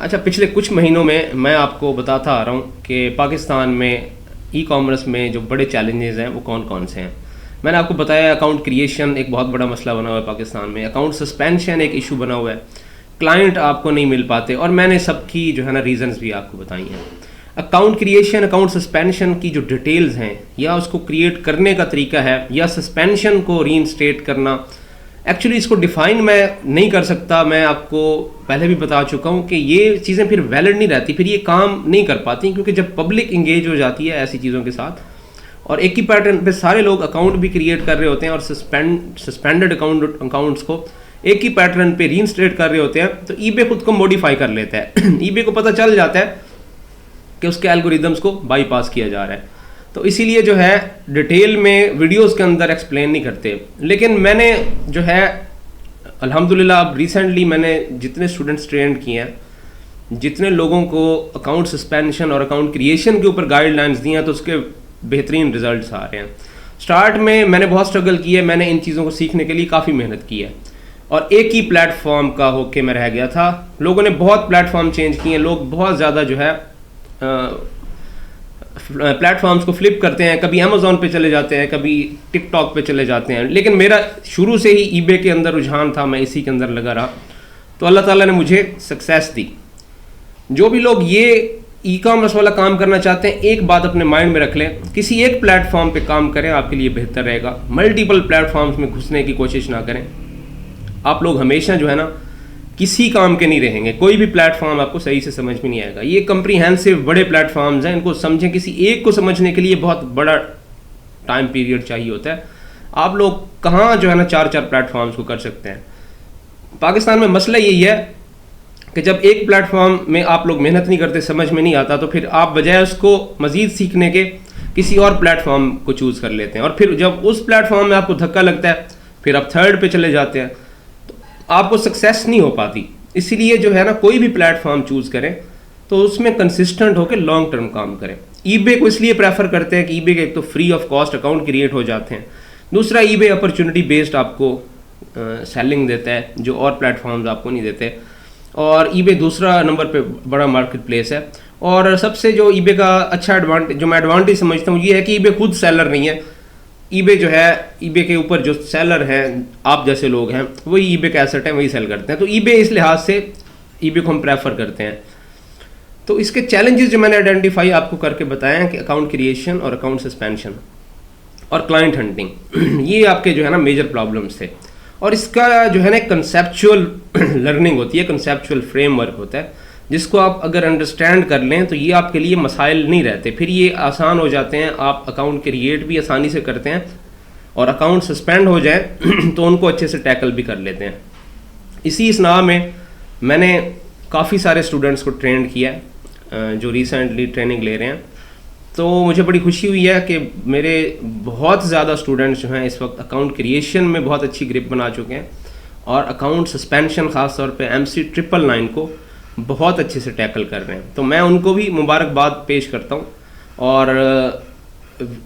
अच्छा, पिछले कुछ महीनों में मैं आपको बताता आ रहा हूँ कि पाकिस्तान में ई कॉमर्स में जो बड़े चैलेंजेस हैं वो कौन कौन से हैं। मैंने आपको बताया अकाउंट क्रिएशन एक बहुत बड़ा मसला बना हुआ है पाकिस्तान में, अकाउंट सस्पेंशन एक इशू बना हुआ है, क्लाइंट आपको नहीं मिल पाते, और मैंने सबकी जो है ना रीजंस भी आपको बताई हैं। अकाउंट क्रिएशन, अकाउंट सस्पेंशन की जो डिटेल्स हैं या उसको क्रिएट करने का तरीका है या सस्पेंशन को रीइंस्टेट करना, एक्चुअली इसको डिफाइन मैं नहीं कर सकता। मैं आपको पहले भी बता चुका हूँ कि ये चीज़ें फिर वैलिड नहीं रहती, फिर ये काम नहीं कर पाती, क्योंकि जब पब्लिक इंगेज हो जाती है ऐसी चीज़ों के साथ और एक ही पैटर्न पे सारे लोग अकाउंट भी क्रिएट कर रहे होते हैं और सस्पेंडेड अकाउंट्स को एक ही पैटर्न पे रीइंस्टेट कर रहे होते हैं, तो ईबे खुद को मॉडिफाई कर लेता है। ईबे को पता चल जाता है कि उसके एल्गोरिदम्स को बाईपास किया जा रहा है, तो इसीलिए जो है डिटेल में वीडियोस के अंदर एक्सप्लेन नहीं करते। लेकिन मैंने जो है अल्हम्दुलिल्लाह अब रिसेंटली मैंने जितने स्टूडेंट्स ट्रेन किए हैं, जितने लोगों को अकाउंट सस्पेंशन और अकाउंट क्रिएशन के ऊपर गाइडलाइंस दी हैं, तो उसके बेहतरीन रिजल्ट्स आ रहे हैं। स्टार्ट में मैंने बहुत स्ट्रगल की है, मैंने इन चीज़ों को सीखने के लिए काफ़ी मेहनत की है और एक ही प्लेटफॉर्म का होके मैं रह गया था। लोगों ने बहुत प्लेटफॉर्म चेंज किए हैं, लोग बहुत ज़्यादा जो है प्लेटफॉर्म्स को फ्लिप करते हैं, कभी अमेज़ॉन पे चले जाते हैं, कभी टिकटॉक पे चले जाते हैं। लेकिन मेरा शुरू से ही ईबे के अंदर रुझान था, मैं इसी के अंदर लगा रहा, तो अल्लाह ताला ने मुझे सक्सेस दी। जो भी लोग ये ई कॉमर्स वाला काम करना चाहते हैं, एक बात अपने माइंड में रख लें, किसी एक प्लेटफॉर्म पे काम करें, आपके लिए बेहतर रहेगा। मल्टीपल प्लेटफॉर्म्स में घुसने की कोशिश ना करें। आप लोग हमेशा जो है ना किसी काम के नहीं रहेंगे, कोई भी प्लेटफॉर्म आपको सही से समझ में नहीं आएगा। ये कंप्रीहेंसिव बड़े प्लेटफॉर्म्स हैं, इनको समझें। किसी एक को समझने के लिए बहुत बड़ा टाइम पीरियड चाहिए होता है। आप लोग कहाँ जो है ना चार चार प्लेटफॉर्म्स को कर सकते हैं। पाकिस्तान में मसला यही है कि जब एक प्लेटफॉर्म में आप लोग मेहनत नहीं करते, समझ में नहीं आता, तो फिर आप बजाय उसको मज़ीद सीखने के किसी और प्लेटफॉर्म को चूज़ कर लेते हैं, और फिर जब उस प्लेटफॉर्म में आपको धक्का लगता है फिर आप थर्ड पे चले जाते हैं, आपको सक्सेस नहीं हो पाती। इसीलिए जो है ना कोई भी प्लेटफॉर्म चूज़ करें तो उसमें कंसिस्टेंट होकर लॉन्ग टर्म काम करें। ईबे को इसलिए प्रेफर करते हैं कि ईबे के एक तो free of cost account create हो जाते हैं, दूसरा ईबे अपॉर्चुनिटी बेस्ड आपको सेलिंग देता है जो और प्लेटफॉर्म्स आपको नहीं देते, और ईबे दूसरा नंबर पे बड़ा मार्केट प्लेस है। और सबसे जो ईबे का अच्छा एडवांटेज, जो मैं एडवांटेज समझता हूँ, ये है कि ईबे खुद सेलर नहीं है। ईबे जो है, ईबे के ऊपर जो सेलर हैं, आप जैसे लोग हैं, वही ईबे का एसेट है, वही सेल करते हैं। तो ईबे इस लिहाज से ईबे को हम प्रेफर करते हैं। तो इसके चैलेंजेस जो मैंने आइडेंटिफाई आपको करके बताए हैं कि अकाउंट क्रिएशन और अकाउंट सस्पेंशन और क्लाइंट हंटिंग, ये आपके जो है ना मेजर प्रॉब्लम्स थे। और इसका जो है ना कंसेप्चुअल लर्निंग होती है, कंसेप्चुअल फ्रेमवर्क होता है, जिसको आप अगर अंडरस्टैंड कर लें तो ये आपके लिए मसाइल नहीं रहते, फिर ये आसान हो जाते हैं। आप अकाउंट क्रिएट भी आसानी से करते हैं और अकाउंट सस्पेंड हो जाए तो उनको अच्छे से टैकल भी कर लेते हैं। इसी इसना में मैंने काफ़ी सारे स्टूडेंट्स को ट्रेंड किया है जो रिसेंटली ट्रेनिंग ले रहे हैं, तो मुझे बड़ी खुशी हुई है कि मेरे बहुत ज़्यादा स्टूडेंट्स जो हैं इस वक्त अकाउंट क्रिएशन में बहुत अच्छी ग्रिप बना चुके हैं और अकाउंट सस्पेंशन ख़ास तौर पे MC999 को बहुत अच्छे से टैकल कर रहे हैं। तो मैं उनको भी मुबारकबाद पेश करता हूँ। और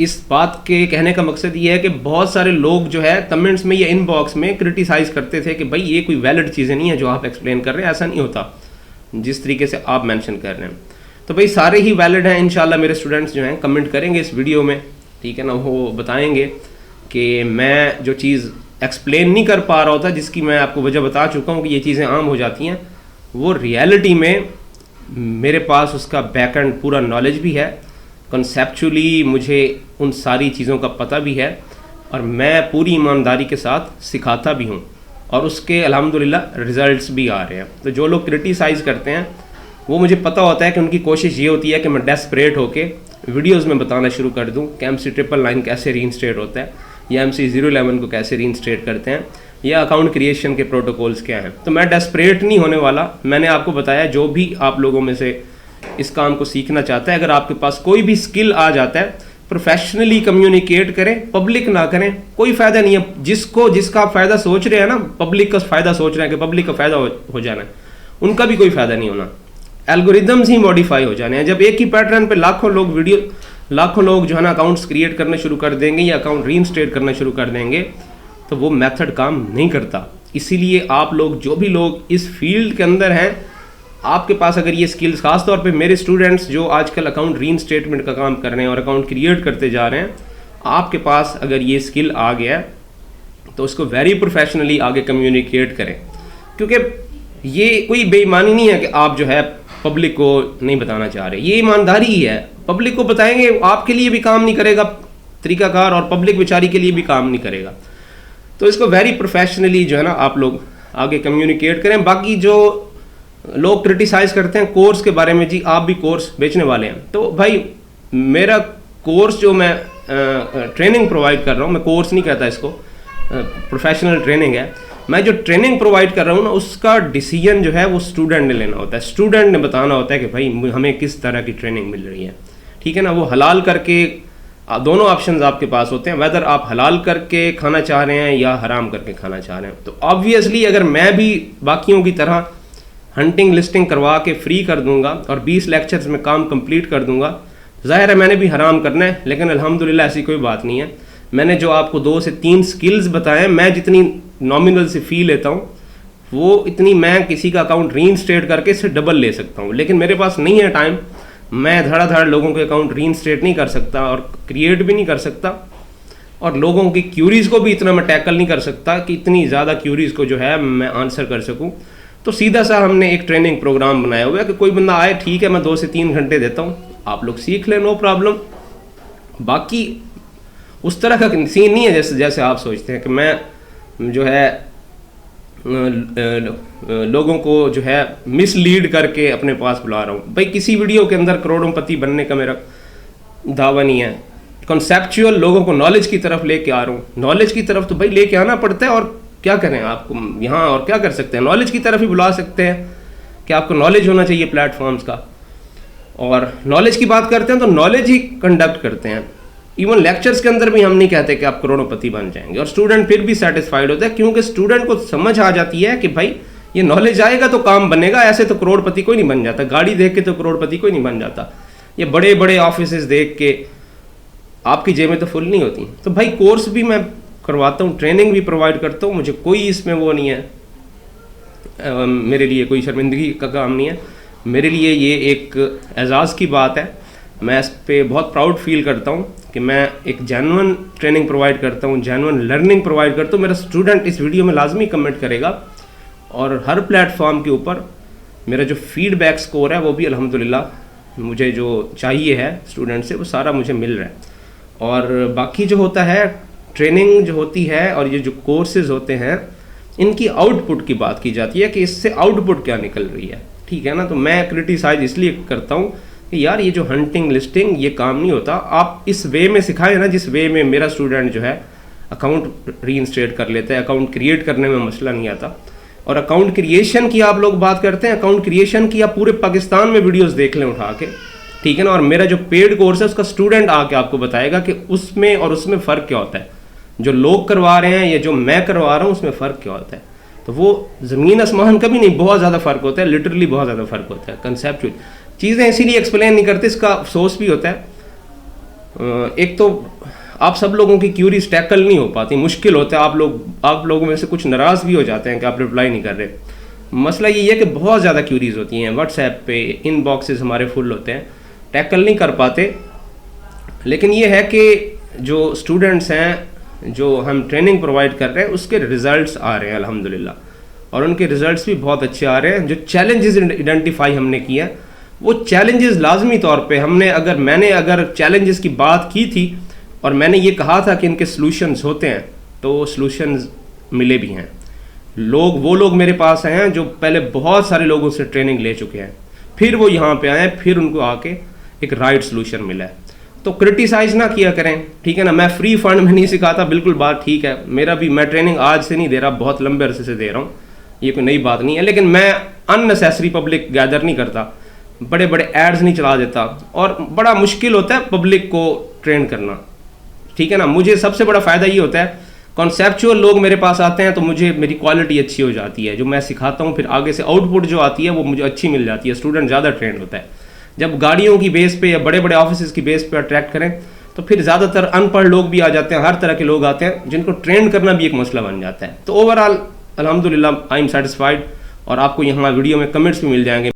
इस बात के कहने का मकसद ये है कि बहुत सारे लोग जो है कमेंट्स में या इनबॉक्स में क्रिटिसाइज़ करते थे कि भाई ये कोई वैलिड चीज़ें नहीं है जो आप एक्सप्लेन कर रहे हैं, ऐसा नहीं होता जिस तरीके से आप मेंशन कर रहे हैं। तो भाई सारे ही वैलिड हैं। इंशाल्लाह मेरे स्टूडेंट्स जो हैं कमेंट करेंगे इस वीडियो में, ठीक है ना, वो बताएंगे कि मैं जो चीज़ एक्सप्लेन नहीं कर पा रहा होता, जिसकी मैं आपको वजह बता चुका हूँ कि ये चीज़ें आम हो जाती हैं, वो रियलिटी में मेरे पास उसका बैकएंड पूरा नॉलेज भी है, कंसेप्चुअली मुझे उन सारी चीज़ों का पता भी है और मैं पूरी ईमानदारी के साथ सिखाता भी हूँ और उसके अल्हम्दुलिल्लाह रिजल्ट्स भी आ रहे हैं। तो जो लोग क्रिटिसाइज़ करते हैं वो मुझे पता होता है कि उनकी कोशिश ये होती है कि मैं डेस्परेट होके वीडियोस में बताना शुरू कर दूं कि MC999 कैसे रीइंस्टेट होता है या MC011 को कैसे रीइंस्टेट करते हैं या अकाउंट क्रिएशन के प्रोटोकॉल्स क्या हैं। तो मैं डेस्परेट नहीं होने वाला। मैंने आपको बताया जो भी आप लोगों में से इस काम को सीखना चाहता है, अगर आपके पास कोई भी स्किल आ जाता है, प्रोफेशनली कम्युनिकेट करें, पब्लिक ना करें, कोई फ़ायदा नहीं है। जिसका आप फ़ायदा सोच रहे हैं ना, पब्लिक का फ़ायदा सोच रहे हैं कि पब्लिक का फ़ायदा हो जाना है, उनका भी कोई फ़ायदा नहीं होना। एल्गोरिदम्स ही मॉडिफाई हो जाने हैं। जब एक ही पैटर्न पे लाखों लोग जो है ना अकाउंट्स क्रिएट करना शुरू कर देंगे या अकाउंट रीइंस्टेट करना शुरू कर देंगे, तो वो मेथड काम नहीं करता। इसीलिए आप लोग जो भी लोग इस फील्ड के अंदर हैं, आपके पास अगर ये स्किल्स, खास तौर पे मेरे स्टूडेंट्स जो आजकल अकाउंट रीइंस्टेटमेंट का काम कर रहे हैं और अकाउंट क्रिएट करते जा रहे हैं, आपके पास अगर ये स्किल आ गया तो उसको वेरी प्रोफेशनली आगे कम्युनिकेट करें, क्योंकि ये कोई बेईमानी नहीं है कि आप जो है पब्लिक को नहीं बताना चाह रहे, ये ईमानदारी ही है। पब्लिक को बताएंगे आपके लिए भी काम नहीं करेगा तरीकाकार, और पब्लिक बेचारी के लिए भी काम नहीं करेगा। तो इसको वेरी प्रोफेशनली जो है ना आप लोग आगे कम्युनिकेट करें। बाकी जो लोग क्रिटिसाइज़ करते हैं कोर्स के बारे में, जी आप भी कोर्स बेचने वाले हैं, तो भाई मेरा कोर्स जो मैं ट्रेनिंग प्रोवाइड कर रहा हूँ, मैं कोर्स नहीं कहता इसको, प्रोफेशनल ट्रेनिंग है। मैं जो ट्रेनिंग प्रोवाइड कर रहा हूँ ना, उसका डिसीजन जो है वो स्टूडेंट ने लेना होता है। स्टूडेंट ने बताना होता है कि भाई हमें किस तरह की ट्रेनिंग मिल रही है, ठीक है ना। वो हलाल करके, दोनों ऑप्शंस आपके पास होते हैं, वेदर आप हलाल करके खाना चाह रहे हैं या हराम करके खाना चाह रहे हैं। तो ऑब्वियसली अगर मैं भी बाकियों की तरह हंटिंग लिस्टिंग करवा के फ्री कर दूंगा और 20 लेक्चर्स में काम कंप्लीट कर दूंगा, ज़ाहिर है मैंने भी हराम करना है। लेकिन अल्हम्दुलिल्लाह ऐसी कोई बात नहीं है। मैंने जो आपको 2 से 3 स्किल्स बताएं, मैं जितनी नॉमिनल से फ़ी लेता हूँ वो इतनी मैं किसी का अकाउंट रीइंस्टेट करके इससे डबल ले सकता हूँ। लेकिन मेरे पास नहीं है टाइम, मैं धड़ाधड़ लोगों के अकाउंट रीइंस्टेट नहीं कर सकता और क्रिएट भी नहीं कर सकता, और लोगों की क्यूरीज़ को भी इतना मैं टैकल नहीं कर सकता कि इतनी ज़्यादा क्यूरीज़ को जो है मैं आंसर कर सकूँ। तो सीधा सा हमने एक ट्रेनिंग प्रोग्राम बनाया हुआ है कि कोई बंदा आए, ठीक है मैं 2 से 3 घंटे देता हूँ, आप लोग सीख लें, नो प्रॉब्लम। बाकी उस तरह का सीन नहीं है जैसे आप सोचते हैं कि मैं जो है लोगों को जो है मिसलीड करके अपने पास बुला रहा हूँ। भाई किसी वीडियो के अंदर करोड़पति बनने का मेरा दावा नहीं है। कॉन्सेप्चुअल लोगों को नॉलेज की तरफ लेके आ रहा हूँ। नॉलेज की तरफ तो भाई लेके आना पड़ता है, और क्या करें आपको यहाँ, और क्या कर सकते हैं, नॉलेज की तरफ ही बुला सकते हैं कि आपको नॉलेज होना चाहिए प्लेटफॉर्म्स का। और नॉलेज की बात करते हैं तो नॉलेज ही कंडक्ट करते हैं। इवन लेक्चर्स के अंदर भी हम नहीं कहते कि आप करोड़पति बन जाएंगे, और स्टूडेंट फिर भी सेटिस्फाइड होता है, क्योंकि स्टूडेंट को समझ आ जाती है कि भाई ये नॉलेज आएगा तो काम बनेगा। ऐसे तो करोड़पति कोई नहीं बन जाता, गाड़ी देख के तो करोड़पति कोई नहीं बन जाता, ये बड़े बड़े ऑफिसेज देख के आपकी जेबें तो फुल नहीं होती। तो भाई कोर्स भी मैं करवाता हूँ, ट्रेनिंग भी प्रोवाइड करता हूँ, मुझे कोई इसमें वो नहीं है, मेरे लिए कोई शर्मिंदगी का काम नहीं है। मेरे लिए ये एक एजाज़ की बात है, मैं इस पर बहुत प्राउड फील करता हूँ कि मैं एक जेन्युइन ट्रेनिंग प्रोवाइड करता हूँ, जेन्युइन लर्निंग प्रोवाइड करता हूँ। मेरा स्टूडेंट इस वीडियो में लाजमी कमेंट करेगा, और हर प्लेटफॉर्म के ऊपर मेरा जो फीडबैक स्कोर है वो भी अल्हम्दुलिल्लाह मुझे जो चाहिए है स्टूडेंट से वो सारा मुझे मिल रहा है। और बाकी जो होता है ट्रेनिंग जो होती है और ये जो कोर्सेज होते हैं, इनकी आउटपुट की बात की जाती है कि इससे आउटपुट क्या निकल रही है, ठीक है ना। तो मैं क्रिटिसाइज इसलिए करता हूँ कि यार ये जो हंटिंग लिस्टिंग ये काम नहीं होता, आप इस वे में सिखाएं ना जिस वे में मेरा स्टूडेंट जो है अकाउंट रीइंस्टेट कर लेता है, अकाउंट क्रिएट करने में मसला नहीं आता। और अकाउंट क्रिएशन की आप लोग बात करते हैं, अकाउंट क्रिएशन की आप पूरे पाकिस्तान में वीडियोस देख लें उठा के, ठीक है ना। और मेरा जो पेड कोर्स है उसका स्टूडेंट आके आपको बताएगा कि उसमें और उसमें फ़र्क क्या होता है, जो लोग करवा रहे हैं या जो मैं करवा रहा हूँ उसमें फ़र्क क्या होता है। तो वो ज़मीन आसमान कभी नहीं, बहुत ज़्यादा फ़र्क होता है, लिटरली बहुत ज़्यादा फ़र्क होता है। कंसेप्चुअल चीज़ें इसीलिए एक्सप्लेन नहीं करते, इसका अफसोस भी होता है। एक तो आप सब लोगों की क्यूरीज टैकल नहीं हो पाती, मुश्किल होता है। आप लोगों में से कुछ नाराज़ भी हो जाते हैं कि आप रिप्लाई नहीं कर रहे। मसला ये है कि बहुत ज़्यादा क्यूरीज होती हैं व्हाट्सएप पे, इनबॉक्सेस हमारे फुल होते हैं, टैकल नहीं कर पाते। लेकिन ये है कि जो स्टूडेंट्स हैं जो हम ट्रेनिंग प्रोवाइड कर रहे हैं उसके रिजल्ट्स आ रहे हैं अल्हम्दुलिल्लाह, और उनके रिजल्ट्स भी बहुत अच्छे आ रहे हैं। जो चैलेंजेस आइडेंटिफाई हमने किए हैं वो चैलेंजेस लाजमी तौर पे मैंने अगर चैलेंजेस की बात की थी और मैंने ये कहा था कि इनके सॉल्यूशंस होते हैं, तो सॉल्यूशंस मिले भी हैं। वो लोग मेरे पास आए हैं जो पहले बहुत सारे लोगों से ट्रेनिंग ले चुके हैं, फिर वो यहाँ पे आए, फिर उनको आके एक राइट सॉल्यूशन मिला है। तो क्रिटिसाइज ना किया करें, ठीक है ना। मैं फ्री फंड में नहीं सिखाता, बिल्कुल बात ठीक है। मैं ट्रेनिंग आज से नहीं दे रहा, बहुत लंबे अरसे से दे रहा हूँ, ये कोई नई बात नहीं है। लेकिन मैं अननेसेसरी पब्लिक गैदर नहीं करता, बड़े बड़े एड्स नहीं चला देता, और बड़ा मुश्किल होता है पब्लिक को ट्रेन करना, ठीक है ना। मुझे सबसे बड़ा फ़ायदा ये होता है, कॉन्सेप्चुअल लोग मेरे पास आते हैं तो मेरी क्वालिटी अच्छी हो जाती है, जो मैं सिखाता हूँ फिर आगे से आउटपुट जो आती है वो मुझे अच्छी मिल जाती है, स्टूडेंट ज़्यादा ट्रेंड होता है। जब गाड़ियों की बेस पे या बड़े बड़े ऑफिस की बेस पे अट्रैक्ट करें तो फिर ज़्यादातर अनपढ़ लोग भी आ जाते हैं, हर तरह के लोग आते हैं जिनको ट्रेंड करना भी एक मसला बन जाता है। तो ओवरऑल अल्हम्दुलिल्लाह आई एम सेटिस्फाइड, और आपको यहाँ वीडियो में कमेंट्स भी मिल जाएंगे।